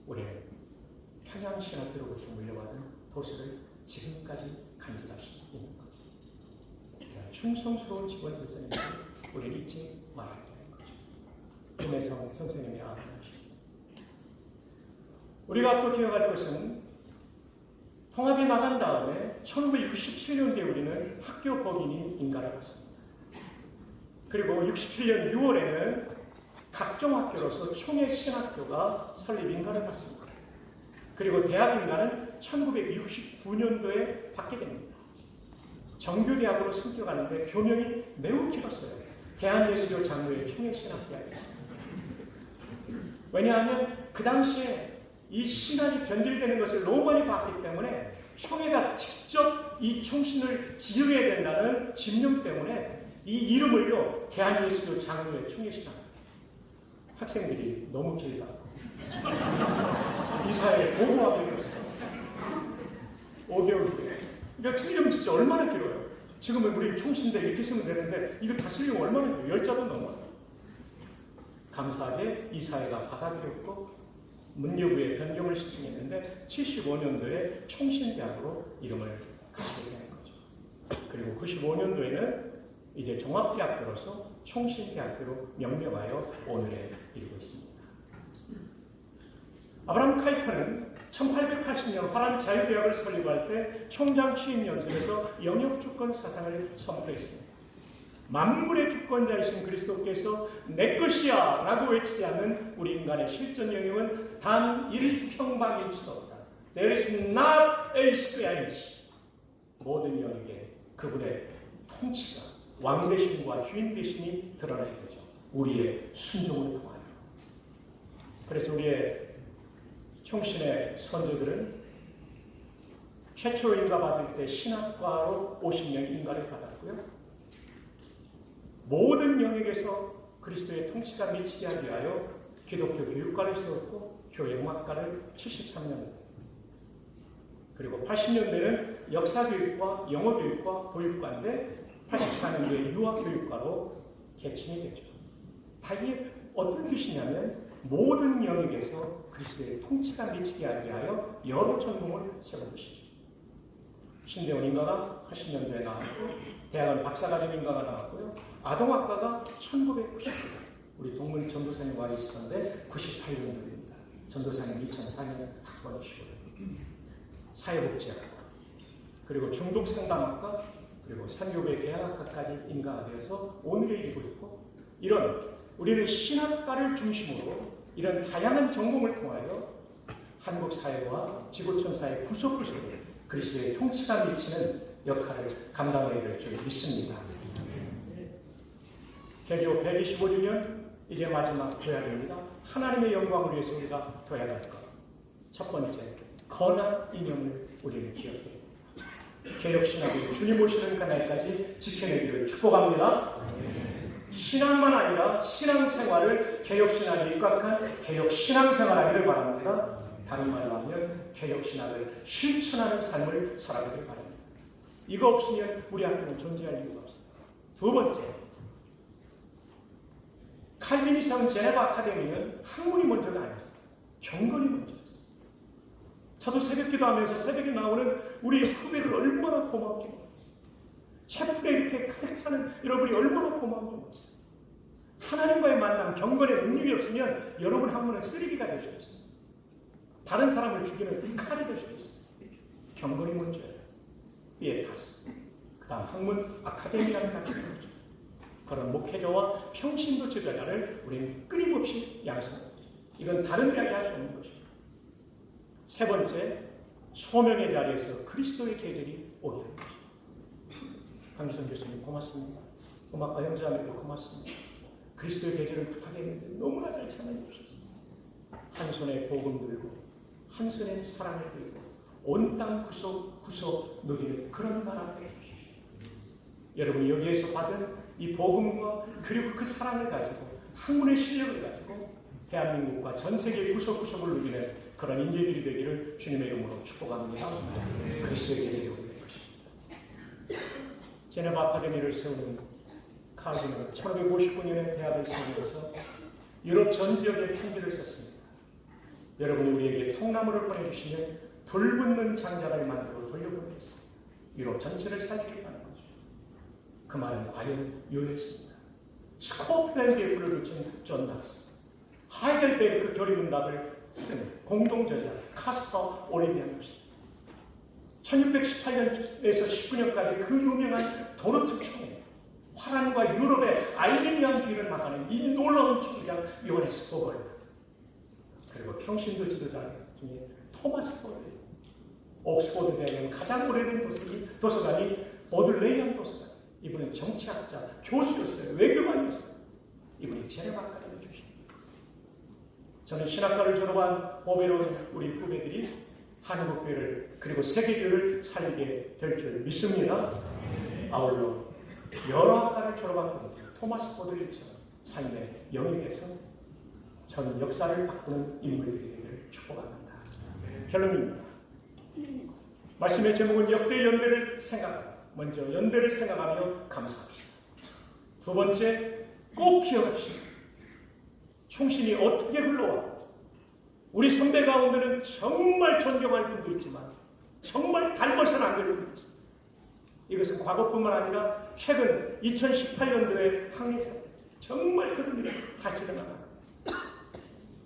[SPEAKER 5] 우리는 평양 신학교로부터 물려받은 도서를 지금까지 간직할 수 있는 거죠. 이런 충성스러운 직원 선생님을 우리는 잊지 말아야 되는 거죠. 김혜성 선생님의 아버지. 우리가 또 기억할 것은 통합이 나간 다음에 1967년도에 우리는 학교 법인이 인가를 받습니다. 그리고 67년 6월에는 각종 학교로서 총회 신학교가 설립 인가를 받습니다. 그리고 대학 인가는 1969년도에 받게 됩니다. 정규대학으로 승격하는데 교명이 매우 길었어요. 대한예수교 장로회 총회 신학대학이었습니다. 왜냐하면 그 당시에 이 신학이 변질되는 것을 너무 많이 봤기 때문에 총회가 직접 이 총신을 지으해야 된다는 집념 때문에 이 이름을요, 대한예수교 장로회 총회 신학. 학생들이 너무 길다. 이사회에 보고하게 되었어요. 5개월 후에. 그러니까 틀리면 진짜 얼마나 길어요. 지금은 우리 총신대 이렇게 쓰면 되는데 이거 다 쓰려면 얼마나 길어요. 10자도 넘어요. 감사하게 이사회가 받아들였고 문여부에 변경을 신청했는데 75년도에 총신대학으로 이름을 가지게 되는 거죠. 그리고 95년도에는 이제 종합대학교로서 총신대학교로 명명하여 오늘에 이르고 있습니다. 아브라함 카이퍼는 1880년 화란 자유대학을 설립할 때 총장 취임 연설에서 영역주권 사상을 선포했습니다. 만물의 주권자이신 그리스도께서 내 것이야 라고 외치지 않는 우리 인간의 실존 영역은 단 1평방일 수도 없다. There is not a square inch. 모든 영역에 그분의 통치가 왕되심과 주인되심이 드러나야 되죠. 우리의 순종을 통하여. 그래서 우리의 총신의 선조들은 최초 인가 받을 때 신학과로 50명 인가를 받았고요. 모든 영역에서 그리스도의 통치가 미치게 하기 위하여 기독교 교육과를 세웠고 교역학과를 73년, 그리고 80년대는 역사교육과 영어교육과 보육과인데 84년도에 유아교육과로 개칭이 되죠. 다 이게 어떤 뜻이냐면 모든 영역에서 그리스도의 통치가 미치게 하기 위하여 여러 전공을 세운 것이죠. 신대원 인가가 80년도에 나왔고 대학은 박사과정 인가가 나왔고요. 아동학과가 1990년 우리 동문 전도사님 와 계시던데 98년도입니다. 전도사님 2004년 학번이시고요. 사회복지학과 그리고 중독상담학과 그리고 산교배 계약학과까지 인가가 되어서 오늘에 이르고 있고, 이런 우리는 신학과를 중심으로 이런 다양한 전공을 통하여 한국 사회와 지구촌사의 구석구석에 그리스도의 통치가 미치는 역할을 감당해야 될 줄 믿습니다. 개교 125주년 이제 마지막 도약입니다. 하나님의 영광을 위해서 우리가 둬야 될 것. 첫 번째, 거듭 이념을 우리는 기억해야 됩니다. 개혁신학을 주님 오시는 그날까지 지켜내기를 축복합니다. 신앙만 아니라 신앙생활을 개혁신학에 입각한 개혁신앙생활하기를 바랍니다. 다른 말로 하면 개혁신학을 실천하는 삶을 살아가길 바랍니다. 이거 없으면 우리 학교는 존재할 이유가 없습니다. 두 번째, 칼빈이상 제네바 아카데미는 학문이 먼저가 아니었어요. 경건이 먼저였어요. 저도 새벽기도 하면서 새벽에 나오는 우리 후배를 얼마나 고맙게 먹었어요. 채플에 이렇게 가득 차는 여러분이 얼마나 고마운지 모르겠어요. 하나님과의 만남, 경건의 능력이 없으면 여러분 학문은 쓰레기가 될 수도 있어요. 다른 사람을 죽이는 칼이 될 수도 있어요. 경건이 먼저예요. 피에타스. 그 다음 학문 아카데미라는 가치가 있죠. 그런 목회자와 평신도 지도자를 우리는 끊임없이 양성합니다. 이건 다른 이야기 할 수 없는 것입니다. 세 번째, 소명의 자리에서 그리스도의 계절이 오게 하는 것입니다. 강기성 교수님 고맙습니다. 음악과 형제자매도 고맙습니다. 그리스도의 계절을 부탁했는데 너무나 잘 참여해 주셨습니다. 한 손에 복음 들고 한 손에 사랑을 들고 온 땅 구석구석 누리는 그런 나라 되게 해주십시오. 여러분이 여기에서 받은 이 복음과 그리고 그 사랑을 가지고 학문의 실력을 가지고 대한민국과 전 세계 구석구석을 누리는 그런 인재들이 되기를 주님의 이름으로 축복합니다. 그리스도의 계절이 오게 될 것입니다. 제네바 아카데미를 세우는 카르디는 1559년에 대학을 세우면서 유럽 전 지역에 편지를 썼습니다. 여러분이 우리에게 통나무를 보내주시면 불붙는 장작을 만들어 돌려보내서 유럽 전체를 살리겠다는 거죠. 그 말은 과연 유효했습니다. 스코틀랜드에 불을 붙인 존 낙스, 하이델베르크 교리문답을 쓴 공동저자 카스퍼 올리비아누스, 1618년에서 19년까지 그 유명한 도르트 총회, 화란과 유럽의 알미니안주의를 막아낸 이 놀라운 총장 요하네스 보걸, 그리고 평신도 지도자 중에 토마스 보들, 옥스퍼드 대학의 가장 오래된 도서관이 보들레이안 도서관. 이분은 정치학자, 교수였어요. 외교관이었어요. 이분이 재래박가를 주십니다. 저는 신학과를 졸업한 보배로운 우리 후배들이 한국교회를 그리고 세계교회를 살리게 될 줄 믿습니다. 아울러 여러 학과를 졸업한 분들, 토마스 보들리처럼 삶의 영역에서 전 역사를 바꾸는 인물들이 되기를 축복합니다. 결론입니다. 말씀의 제목은 역대 연대를 생각합니다. 먼저 연대를 생각하며 감사합시다. 두 번째, 꼭 기억합시다. 총신이 어떻게 흘러와 우리 선배 가운데는 정말 존경할 분도 있지만 정말 닮아서는 안 될 분도 있습니다. 이것은 과거뿐만 아니라 최근 2018년도의 항해사 정말 그런 일이 다시 일어나갑니다.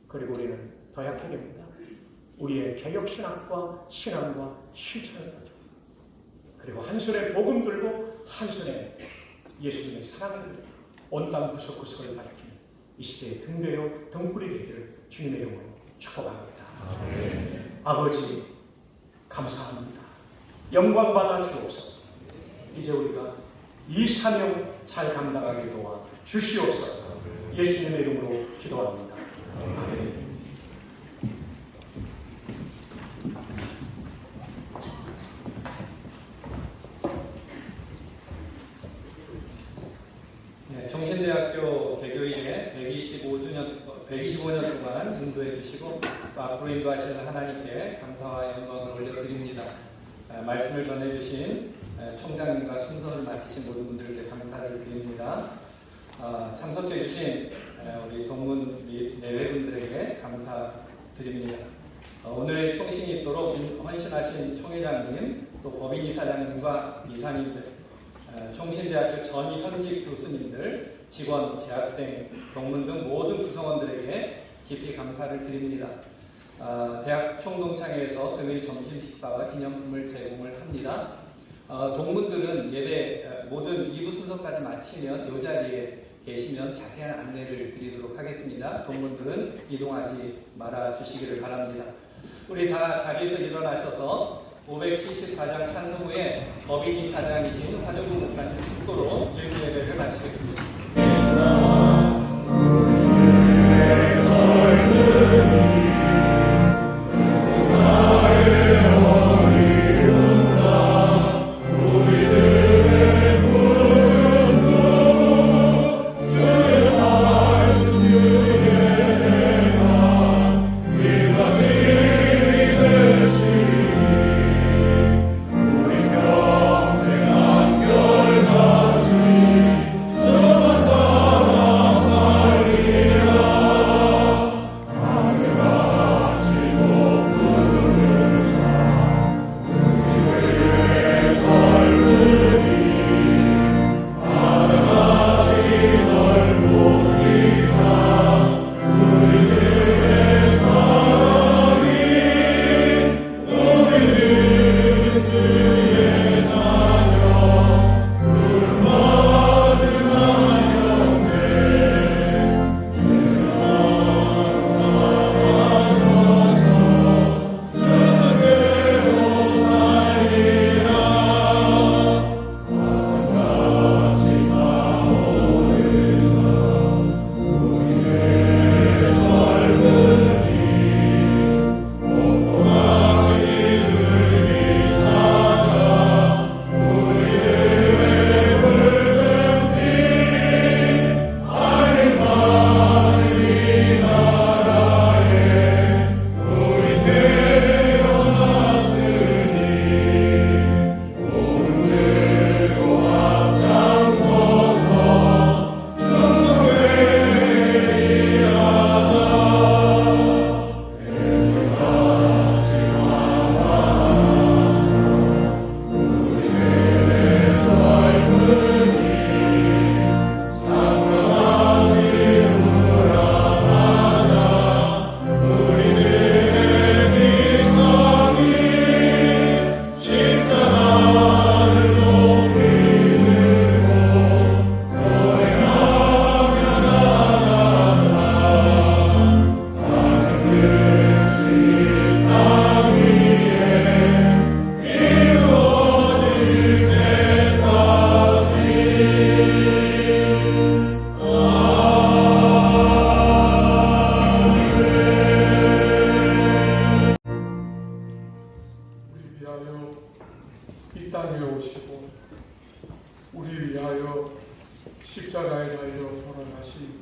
[SPEAKER 5] 그리고 우리는 더 약해야 됩니다. 우리의 개혁신학과 신앙과 실천을 가지고, 그리고 한 손에 복음 들고 한 손에 예수님의 사랑을 들고 온 땅 구석구석을 밝히는 이 시대의 등대요 등불이 되기를 주님의 이름으로 축복합니다. 아버지 감사합니다. 영광 받아 주옵소서. 이제 우리가 이 사명 잘 감당하게 도와 주시옵소서. 예수님의 이름으로 기도합니다. 아멘.
[SPEAKER 2] 정신대학교 개교일에 125년 동안 인도해 주시고 또 앞으로 인도하시는 하나님께 감사와 영광을 올려드립니다. 말씀을 전해주신 총장님과 순서를 맡으신 모든 분들께 감사를 드립니다. 참석해 주신 우리 동문 내외분들에게 감사드립니다. 오늘의 총신이 있도록 헌신하신 총회장님, 또 법인 이사장님과 이사님들, 총신대학교 전임 현직 교수님들, 직원, 재학생, 동문 등 모든 구성원들에게 깊이 감사를 드립니다. 대학 총동창회에서 금일 점심 식사와 기념품을 제공을 합니다. 동문들은 예배 모든 2부 순서까지 마치면 이 자리에 계시면 자세한 안내를 드리도록 하겠습니다. 동문들은 이동하지 말아 주시기를 바랍니다. 우리 다 자리에서 일어나셔서 574장 찬송 후에 법인 이사장이신 화정구 목사님 축도로 일부 예배를 마치겠습니다.
[SPEAKER 6] So 십자가에 달려 돌아가신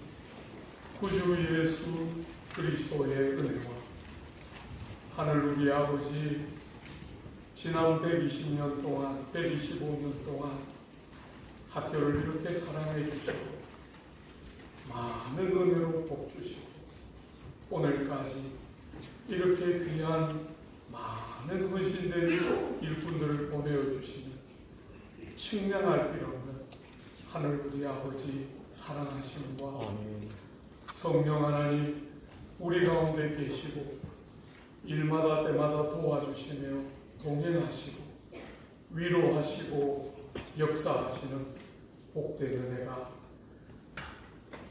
[SPEAKER 6] 구주 예수 그리스도의 은혜와 하늘 우리 아버지 지난 120년 동안 125년 동안 학교를 이렇게 사랑해 주시고 많은 은혜로 복 주시고 오늘까지 이렇게 귀한 많은 헌신된 일꾼들을 보내어 주시는 측량할 필요 없는 하늘 우리 아버지 사랑하심과 성령 하나님 우리 가운데 계시고 일마다 때마다 도와주시며 동행하시고 위로하시고 역사하시는 복된 은혜가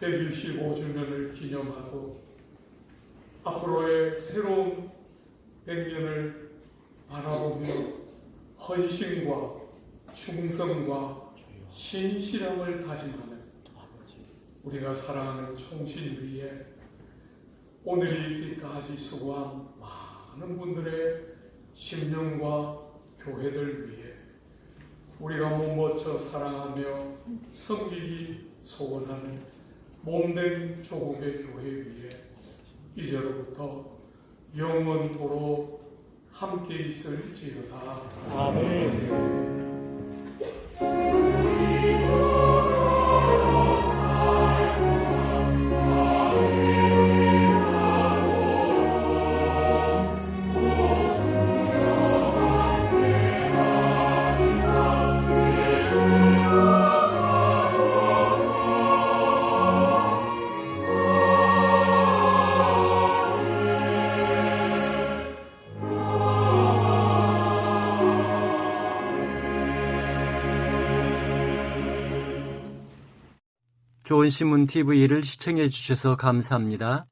[SPEAKER 6] 165주년을 기념하고 앞으로의 새로운 100년을 바라보며 헌신과 충성과 신실함을 다짐하는 우리가 사랑하는 총신위에 오늘이 있기까지 수고한 많은 분들의 심령과 교회들 위해 우리가 몸버쳐 사랑하며 섬기기 소원하는 몸된 조국의 교회 위에 이제로부터 영원토록 함께 있을지어다.
[SPEAKER 5] 아멘.
[SPEAKER 1] 좋은 신문 TV를 시청해 주셔서 감사합니다.